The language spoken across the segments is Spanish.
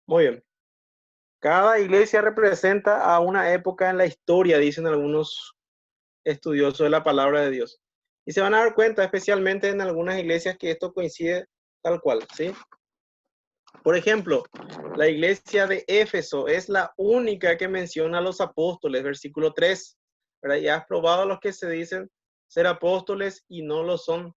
Muy bien. Cada iglesia representa a una época en la historia, dicen algunos estudiosos de la palabra de Dios. Y se van a dar cuenta, especialmente en algunas iglesias, que esto coincide tal cual, ¿sí? Por ejemplo, la iglesia de Éfeso es la única que menciona a los apóstoles, versículo 3. ¿Verdad? Y has probado a los que se dicen ser apóstoles y no lo son,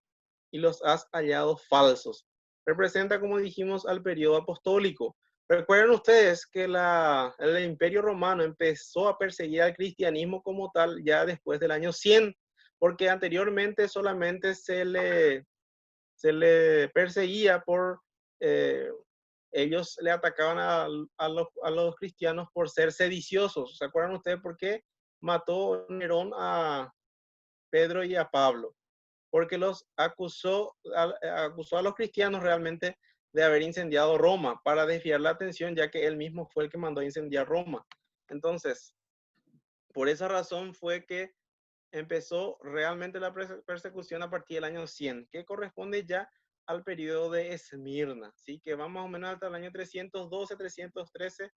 y los has hallado falsos. Representa, como dijimos, al periodo apostólico. Recuerden ustedes que el Imperio Romano empezó a perseguir al cristianismo como tal ya después del año 100, porque anteriormente solamente se le perseguía por... Eh, ellos le atacaban a los cristianos por ser sediciosos. ¿Se acuerdan ustedes por qué mató Nerón a Pedro y a Pablo? Porque los acusó a los cristianos realmente de haber incendiado Roma para desviar la atención, ya que él mismo fue el que mandó a incendiar Roma. Entonces, por esa razón fue que empezó realmente la persecución a partir del año 100, que corresponde ya al periodo de Esmirna, ¿sí? Que va más o menos hasta el año 312, 313,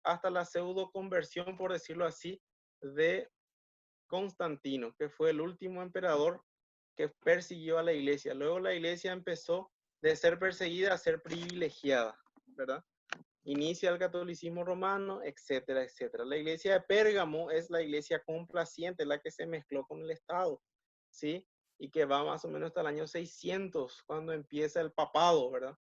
hasta la pseudo conversión, por decirlo así, de Constantino, que fue el último emperador que persiguió a la iglesia. Luego la iglesia empezó de ser perseguida a ser privilegiada, ¿verdad? Inicia el catolicismo romano, etcétera, etcétera. La iglesia de Pérgamo es la iglesia complaciente, la que se mezcló con el Estado, ¿sí? Y que va más o menos hasta el año 600, cuando empieza el papado, ¿verdad?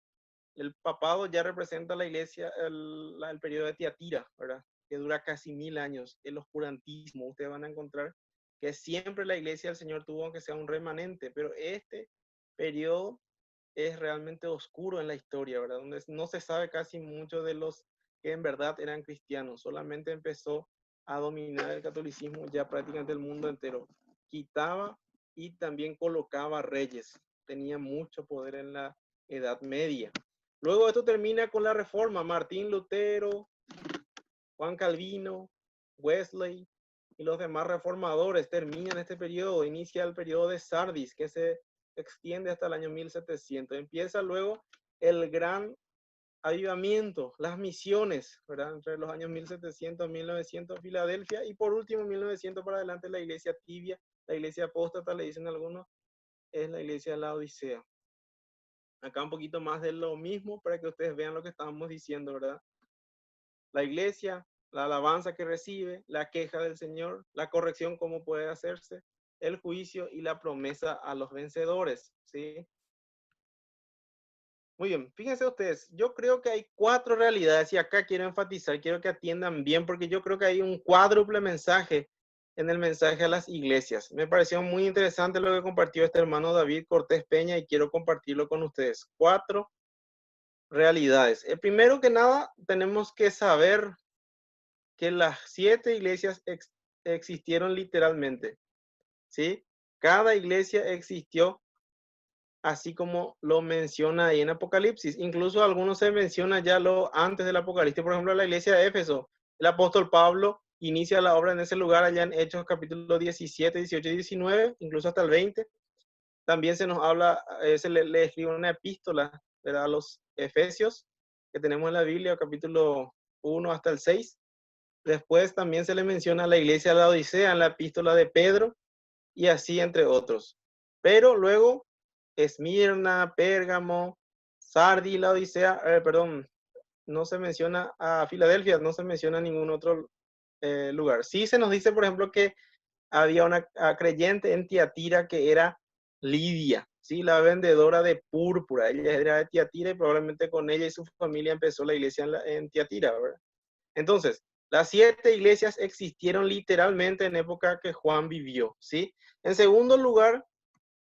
El papado ya representa la iglesia, el periodo de Tiatira, ¿verdad? Que dura casi 1000 años. El oscurantismo, ustedes van a encontrar que siempre la iglesia del Señor tuvo, aunque sea un remanente, pero este periodo es realmente oscuro en la historia, ¿verdad? Donde no se sabe casi mucho de los que en verdad eran cristianos. Solamente empezó a dominar el catolicismo ya prácticamente el mundo entero. Quitaba y también colocaba reyes. Tenía mucho poder en la Edad Media. Luego esto termina con la Reforma. Martín Lutero, Juan Calvino, Wesley y los demás reformadores terminan este periodo. Inicia el periodo de Sardis, que se extiende hasta el año 1700. Empieza luego el gran avivamiento, las misiones, ¿verdad? Entre los años 1700 y 1900, Filadelfia, y por último 1900 para adelante la iglesia tibia, la iglesia apóstata, le dicen algunos, es la iglesia de la Odisea. Acá un poquito más de lo mismo para que ustedes vean lo que estábamos diciendo, ¿verdad? La iglesia, la alabanza que recibe, la queja del Señor, la corrección cómo puede hacerse, el juicio y la promesa a los vencedores, ¿sí? Muy bien, fíjense ustedes, yo creo que hay 4 realidades y acá quiero enfatizar, quiero que atiendan bien porque yo creo que hay un cuádruple mensaje en el mensaje a las iglesias. Me pareció muy interesante lo que compartió este hermano David Cortés Peña y quiero compartirlo con ustedes. 4 realidades. Primero que nada, tenemos que saber que las 7 iglesias existieron literalmente, ¿sí? Cada iglesia existió así como lo menciona ahí en Apocalipsis. Incluso algunos se menciona ya lo antes del Apocalipsis. Por ejemplo, la iglesia de Éfeso. El apóstol Pablo inicia la obra en ese lugar allá en Hechos capítulo 17, 18 y 19, incluso hasta el 20. También se nos habla, le escribe una epístola, ¿verdad? A los Efesios, que tenemos en la Biblia, capítulo 1 hasta el 6. Después también se le menciona a la iglesia de la Odisea en la epístola de Pedro y así entre otros. Pero luego Esmirna, Pérgamo, Sardi, la Odisea, perdón, no se menciona a Filadelfia, no se menciona ningún otro lugar. Sí se nos dice, por ejemplo, que había una creyente en Tiatira que era Lidia, ¿sí? La vendedora de púrpura. Ella era de Tiatira y probablemente con ella y su familia empezó la iglesia en Tiatira, ¿verdad? Entonces, las 7 iglesias existieron literalmente en época que Juan vivió, ¿sí? En segundo lugar,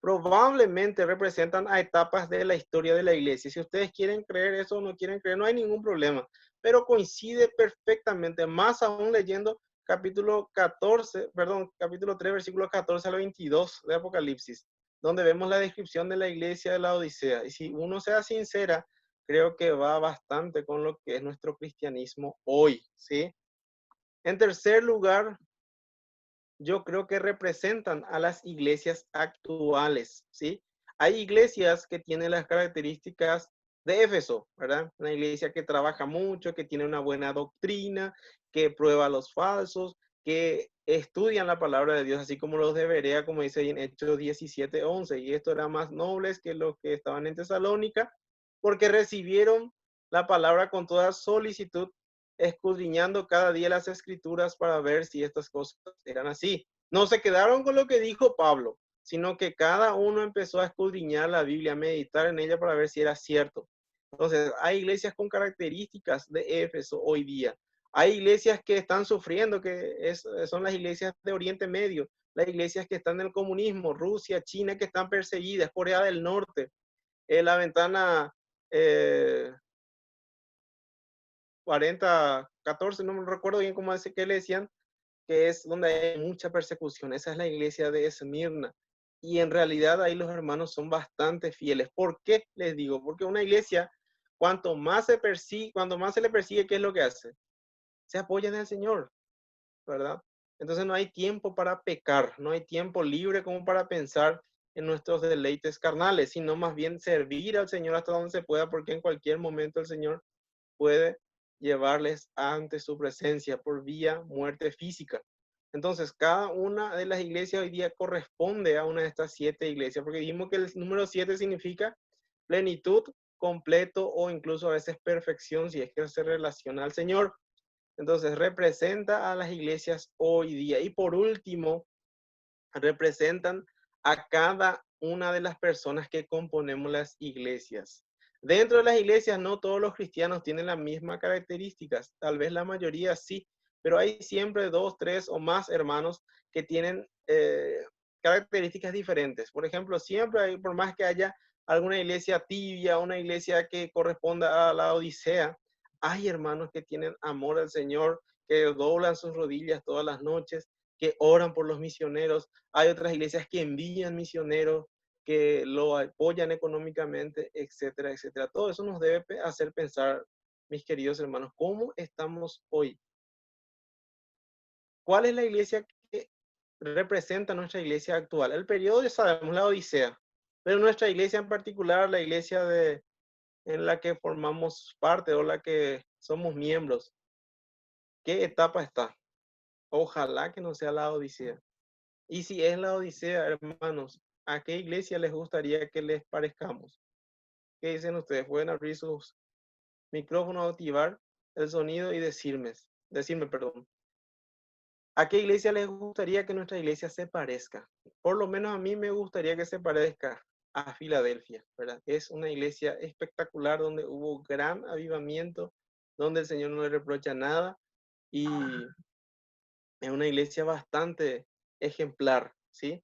probablemente representan a etapas de la historia de la iglesia. Si ustedes quieren creer eso o no quieren creer, no hay ningún problema, pero coincide perfectamente, más aún leyendo capítulo 14, perdón, capítulo 3, versículo 14 al 22 de Apocalipsis, donde vemos la descripción de la iglesia de la Odisea. Y si uno sea sincera, creo que va bastante con lo que es nuestro cristianismo hoy, ¿sí? En tercer lugar, yo creo que representan a las iglesias actuales, ¿sí? Hay iglesias que tienen las características de Éfeso, ¿verdad? Una iglesia que trabaja mucho, que tiene una buena doctrina, que prueba a los falsos, que estudian la palabra de Dios, así como los de Berea, como dice ahí en Hechos 17:11. Y esto era más nobles que los que estaban en Tesalónica, porque recibieron la palabra con toda solicitud, escudriñando cada día las escrituras para ver si estas cosas eran así. No se quedaron con lo que dijo Pablo, sino que cada uno empezó a escudriñar la Biblia, a meditar en ella para ver si era cierto. Entonces, hay iglesias con características de Éfeso hoy día. Hay iglesias que están sufriendo, son las iglesias de Oriente Medio, las iglesias que están en el comunismo, Rusia, China, que están perseguidas, Corea del Norte, la ventana 14, no me recuerdo bien cómo es que le decían, que es donde hay mucha persecución. Esa es la iglesia de Esmirna. Y en realidad ahí los hermanos son bastante fieles. ¿Por qué les digo? Porque una iglesia, cuanto más se le persigue, ¿qué es lo que hace? Se apoya en el Señor, ¿verdad? Entonces no hay tiempo para pecar, no hay tiempo libre como para pensar en nuestros deleites carnales, sino más bien servir al Señor hasta donde se pueda, porque en cualquier momento el Señor puede llevarles ante su presencia por vía muerte física. Entonces, cada una de las iglesias hoy día corresponde a una de estas 7 iglesias, porque dijimos que el número 7 significa plenitud, completo o incluso a veces perfección, si es que se relaciona al Señor. Entonces, representa a las iglesias hoy día. Y por último, representan a cada una de las personas que componemos las iglesias. Dentro de las iglesias no todos los cristianos tienen las mismas características, tal vez la mayoría sí, pero hay siempre 2, 3 o más hermanos que tienen características diferentes. Por ejemplo, siempre hay, por más que haya alguna iglesia tibia, una iglesia que corresponda a la Odisea, hay hermanos que tienen amor al Señor, que doblan sus rodillas todas las noches, que oran por los misioneros. Hay otras iglesias que envían misioneros, que lo apoyan económicamente, etcétera, etcétera. Todo eso nos debe hacer pensar, mis queridos hermanos, ¿cómo estamos hoy? ¿Cuál es la iglesia que representa nuestra iglesia actual? El periodo ya sabemos, la Odisea, pero nuestra iglesia en particular, la iglesia en la que formamos parte o la que somos miembros, ¿qué etapa está? Ojalá que no sea la Odisea. Y si es la Odisea, hermanos, ¿a qué iglesia les gustaría que les parezcamos? ¿Qué dicen ustedes? Pueden abrir sus micrófonos, activar el sonido y decirme, perdón. ¿A qué iglesia les gustaría que nuestra iglesia se parezca? Por lo menos a mí me gustaría que se parezca a Filadelfia, ¿verdad? Es una iglesia espectacular donde hubo gran avivamiento, donde el Señor no le reprocha nada y es una iglesia bastante ejemplar, ¿sí?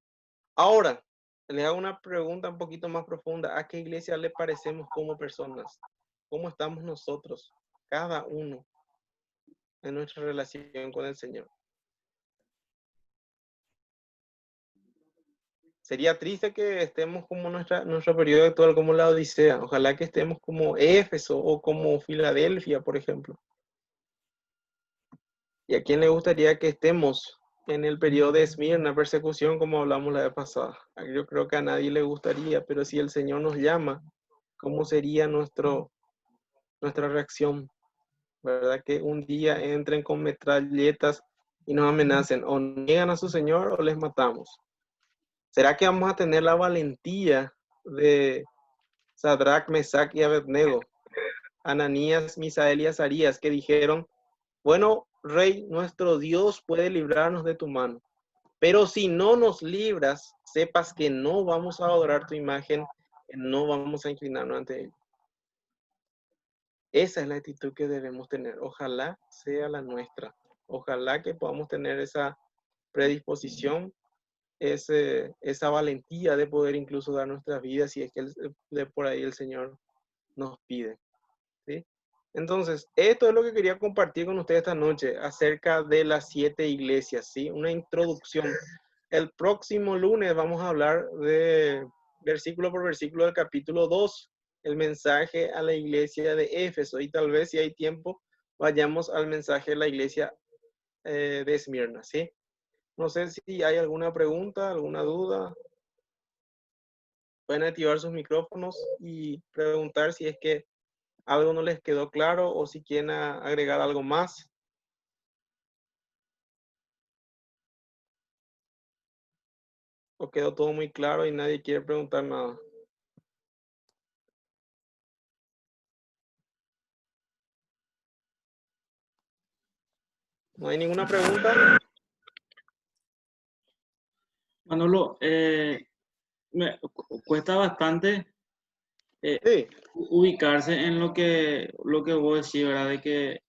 Ahora, le hago una pregunta un poquito más profunda. ¿A qué iglesia le parecemos como personas? ¿Cómo estamos nosotros, cada uno, en nuestra relación con el Señor? Sería triste que estemos como nuestro periodo actual, como la Odisea. Ojalá que estemos como Éfeso o como Filadelfia, por ejemplo. ¿Y a quién le gustaría que estemos en el periodo de Esmirna, persecución, como hablamos la vez pasada? Yo creo que a nadie le gustaría, pero si el Señor nos llama, ¿cómo sería nuestra reacción? ¿Verdad? Que un día entren con metralletas y nos amenacen, o niegan a su Señor o les matamos. ¿Será que vamos a tener la valentía de Sadrach, Mesach y Abednego, Ananías, Misael y Azarías, que dijeron, bueno, Rey, nuestro Dios puede librarnos de tu mano, pero si no nos libras, sepas que no vamos a adorar tu imagen, que no vamos a inclinarnos ante él? Esa es la actitud que debemos tener. Ojalá sea la nuestra. Ojalá que podamos tener esa predisposición, esa valentía de poder incluso dar nuestras vidas si es que de por ahí el Señor nos pide. ¿Sí? Entonces, esto es lo que quería compartir con ustedes esta noche acerca de las 7 iglesias, ¿sí? Una introducción. El próximo lunes vamos a hablar de versículo por versículo del capítulo 2, el mensaje a la iglesia de Éfeso, y tal vez si hay tiempo vayamos al mensaje de la iglesia de Esmirna, ¿sí? No sé si hay alguna pregunta, alguna duda. Pueden activar sus micrófonos y preguntar si es que algo no les quedó claro o si quieren agregar algo más. ¿O quedó todo muy claro y nadie quiere preguntar nada? ¿No hay ninguna pregunta? Manolo, cuesta bastante Sí, ubicarse en lo que vos decís, ¿verdad? De que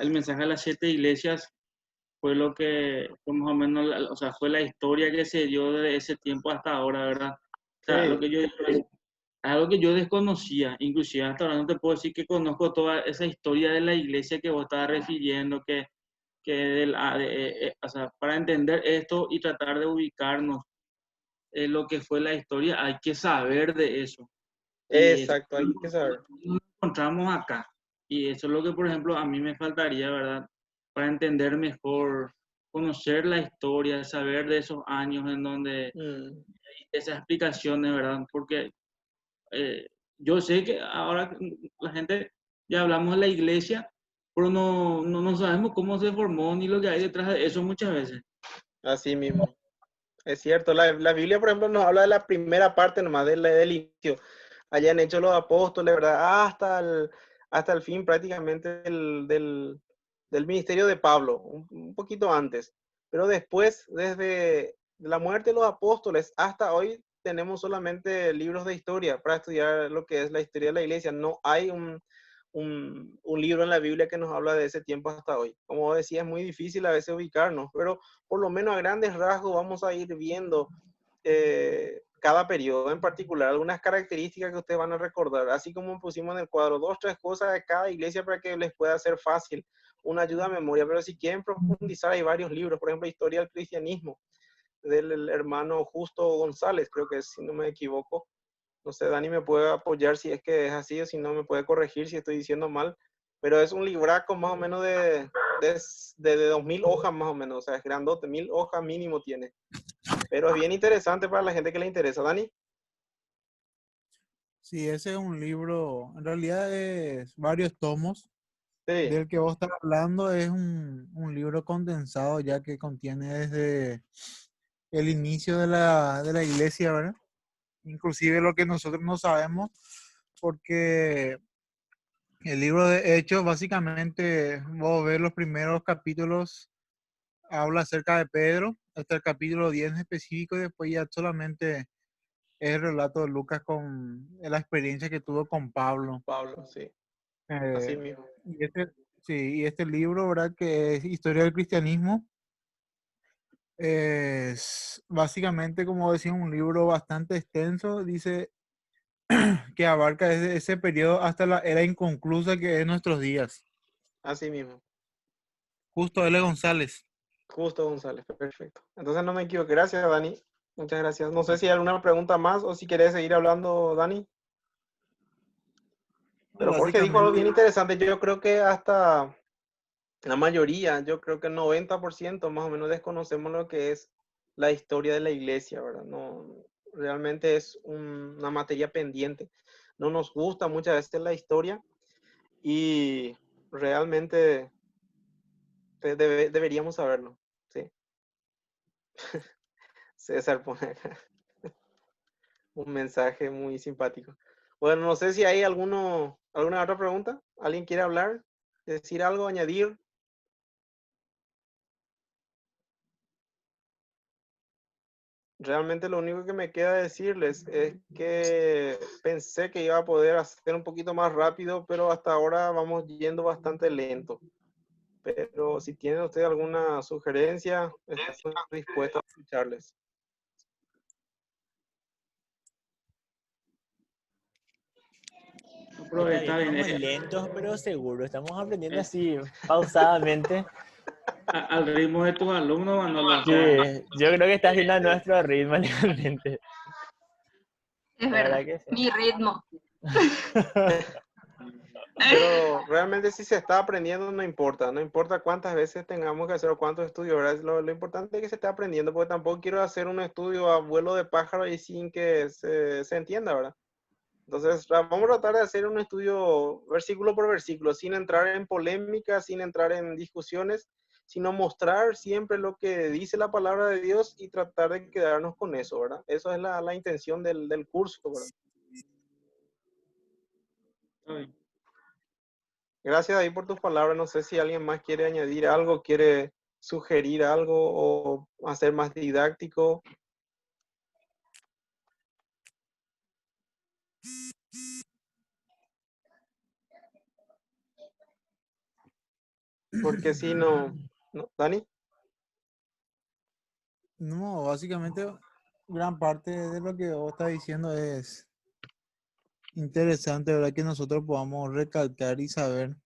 el mensaje de las 7 iglesias fue lo que, fue más o menos, o sea, fue la historia que se dio desde ese tiempo hasta ahora, ¿verdad? O sea, sí. es algo que yo desconocía, inclusive hasta ahora no te puedo decir que conozco toda esa historia de la iglesia que vos estabas refiriendo, o sea, para entender esto y tratar de ubicarnos en lo que fue la historia, hay que saber de eso. Y eso Exacto, hay que saber. lo encontramos acá. Y eso es lo que, por ejemplo, a mí me faltaría, ¿verdad? Para entender mejor, conocer la historia, saber de esos años en donde Mm. esas explicaciones, ¿verdad? Porque yo sé que ahora la gente, ya hablamos de la iglesia, pero no sabemos cómo se formó ni lo que hay detrás de eso muchas veces. Así mismo. Es cierto, la Biblia, por ejemplo, nos habla de la primera parte nomás, del inicio. Allá han hecho los apóstoles, ¿verdad? Hasta el fin prácticamente del ministerio de Pablo, un poquito antes. Pero después, desde la muerte de los apóstoles hasta hoy, tenemos solamente libros de historia para estudiar lo que es la historia de la iglesia. No hay un libro en la Biblia que nos habla de ese tiempo hasta hoy. Como decía, es muy difícil a veces ubicarnos, pero por lo menos a grandes rasgos vamos a ir viendo cada periodo en particular, algunas características que ustedes van a recordar, así como pusimos en el cuadro, 2, 3 cosas de cada iglesia para que les pueda ser fácil, una ayuda a memoria, pero si quieren profundizar hay varios libros, por ejemplo, Historia del Cristianismo, del hermano Justo González, creo que es, si no me equivoco. No sé, Dani me puede apoyar si es que es así o si no me puede corregir si estoy diciendo mal, pero es un libraco más o menos de 2000 hojas más o menos, o sea, es grandote, 1000 hojas mínimo tiene. Pero es bien interesante para la gente que le interesa. Dani. Sí, ese es un libro, en realidad es varios tomos. Sí, Del que vos estás hablando es un libro condensado ya que contiene desde el inicio de la iglesia, ¿verdad? Inclusive lo que nosotros no sabemos, porque el libro de Hechos, básicamente, vos ves los primeros capítulos, habla acerca de Pedro, hasta el capítulo 10 en específico, y después ya solamente es el relato de Lucas con la experiencia que tuvo con Pablo. Pablo, sí, así Eh, mismo. y este, sí, y este libro, ¿verdad? Que es Historia del Cristianismo, es básicamente, como decía, un libro bastante extenso. Dice que abarca desde ese periodo hasta la era inconclusa que es nuestros días. Así mismo. Justo L. González. Justo González, perfecto. Entonces no me equivoqué. Gracias, Dani. Muchas gracias. No sé si hay alguna pregunta más o si querés seguir hablando, Dani. Pero Jorge dijo algo bien Básicamente, interesante. Yo creo que hasta la mayoría, yo creo que el 90% más o menos desconocemos lo que es la historia de la iglesia, ¿verdad? No, realmente es una materia pendiente. No nos gusta muchas veces la historia y realmente deberíamos saberlo. Sí, César pone acá un mensaje muy simpático. Bueno, no sé si hay alguna otra pregunta. ¿Alguien quiere hablar? ¿Decir algo? ¿Añadir? Realmente lo único que me queda decirles es que pensé que iba a poder hacer un poquito más rápido, pero hasta ahora vamos yendo bastante lento. Pero si tienen ustedes alguna sugerencia, estamos dispuestos a escucharles. Pero Está bien, está bien. estamos lentos pero seguros, estamos aprendiendo así pausadamente. Al ritmo de tus alumnos, Manolo. O Sí, sea, yo creo que está haciendo a nuestro ritmo legalmente. Es La verdad, verdad que sí. mi ritmo. Pero realmente si se está aprendiendo no importa, no importa cuántas veces tengamos que hacer o cuántos estudios, ¿verdad? Lo importante es que se esté aprendiendo, porque tampoco quiero hacer un estudio a vuelo de pájaro y sin que se entienda, ¿verdad? Entonces, vamos a tratar de hacer un estudio versículo por versículo, sin entrar en polémica, sin entrar en discusiones, sino mostrar siempre lo que dice la palabra de Dios y tratar de quedarnos con eso, ¿verdad? Eso es la intención del curso, ¿verdad? Está bien. Gracias, David, por tus palabras. No sé si alguien más quiere añadir algo, quiere sugerir algo o hacer más didáctico. Porque si no, no, Dani. No, básicamente gran parte de lo que vos estás diciendo es interesante, ¿verdad? Que nosotros podamos recalcar y saber,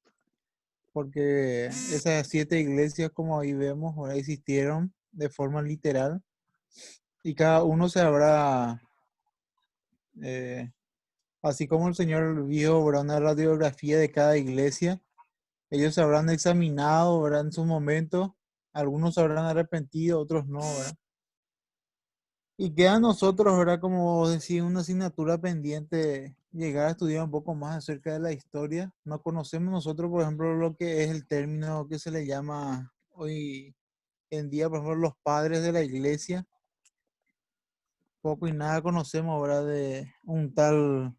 porque esas 7 iglesias, como ahí vemos, ¿verdad? Existieron de forma literal y cada uno se habrá, eh, así como el Señor vio, ¿verdad? Una radiografía de cada iglesia, ellos se habrán examinado, ¿verdad? En su momento, algunos se habrán arrepentido, otros no, ¿verdad? Y queda a nosotros, ¿verdad? Como vos decís, una asignatura pendiente, llegar a estudiar un poco más acerca de la historia. No conocemos nosotros, por ejemplo, lo que es el término que se le llama hoy en día, por ejemplo, los padres de la iglesia. Poco y nada conocemos, ¿verdad? De un tal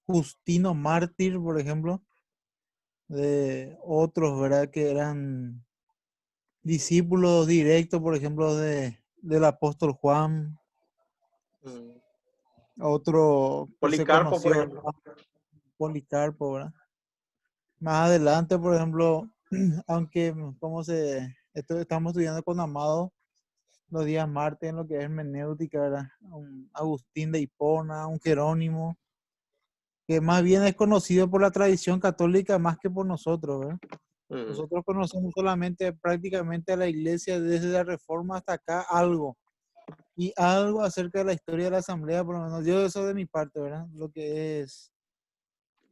Justino Mártir, por ejemplo, de otros, ¿verdad? Que eran discípulos directos, por ejemplo, del apóstol Juan, Mm. otro que se Policarpo, por conoció, ejemplo. ¿verdad? Policarpo, ¿verdad? Más adelante, por ejemplo, aunque estamos estudiando con Amado los días martes en lo que es hermenéutica, ¿verdad? Un Agustín de Hipona, un Jerónimo, que más bien es conocido por la tradición católica más que por nosotros, ¿verdad? Mm. Nosotros conocemos solamente prácticamente a la iglesia desde la Reforma hasta acá algo. Y algo acerca de la historia de la asamblea, por lo menos yo eso de mi parte, ¿verdad? Lo que es,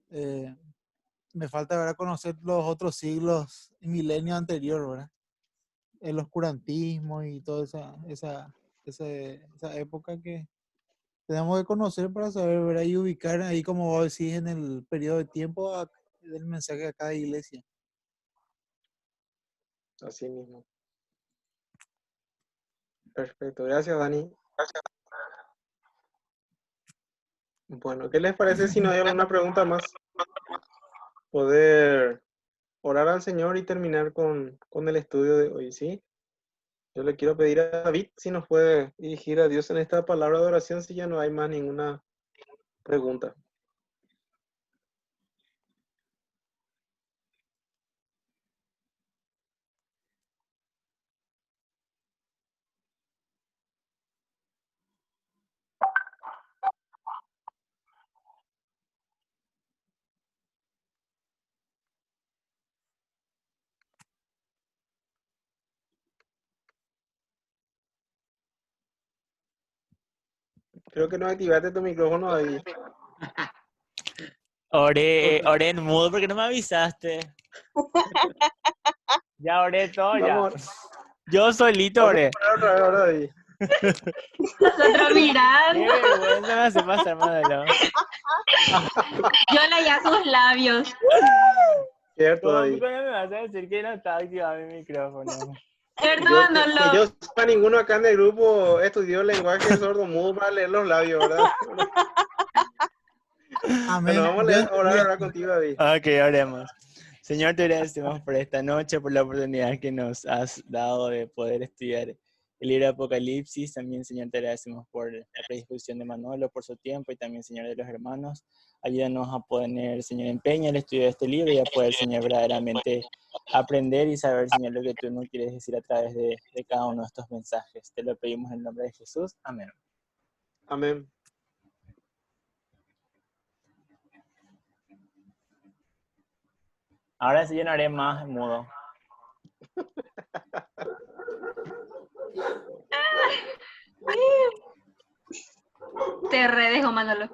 eh, me falta, ¿verdad? Conocer los otros siglos y milenios anteriores, ¿verdad? El oscurantismo y toda esa época que tenemos que conocer para saber, ¿verdad? Y ubicar ahí, como vos decís, en el periodo de tiempo del mensaje a cada iglesia. Así mismo. Perfecto. Gracias, Dani. Bueno, ¿qué les parece si no hay alguna pregunta más? Poder orar al Señor y terminar con el estudio de hoy, ¿sí? Yo le quiero pedir a David si nos puede dirigir a Dios en esta palabra de oración, si ya no hay más ninguna pregunta. Creo que no activaste tu micrófono, David. Oré en mudo porque no me avisaste. Ya oré todo ya. Vamos, Yo solito vamos oré. a orar otra vez ahora, David. Nosotros Qué mirando, vergüenza me hace pasar, Madelo. yo leía sus labios. Cierto, ¿Cómo David. me vas a decir que no estaba activado mi micrófono? Que yo Perdónalo. sepa, ninguno acá en el grupo estudió lenguaje sordo-mudo para leer los labios, ¿verdad? Bueno, Amén. vamos a Yo orar entendí. ahora contigo, David. Ok, oremos. Señor, te agradecemos por esta noche, por la oportunidad que nos has dado de poder estudiar el libro de Apocalipsis. También, Señor, te agradecemos por la predisposición de Manolo, por su tiempo y también, Señor, de los hermanos. Ayúdanos a poner, Señor, empeño en el estudio de este libro y a poder, Señor, verdaderamente aprender y saber, Señor, lo que tú nos quieres decir a través de cada uno de estos mensajes. Te lo pedimos en el nombre de Jesús. Amén. Amén. Ahora sí, yo no haré más mudo. Te redejo, Manolo.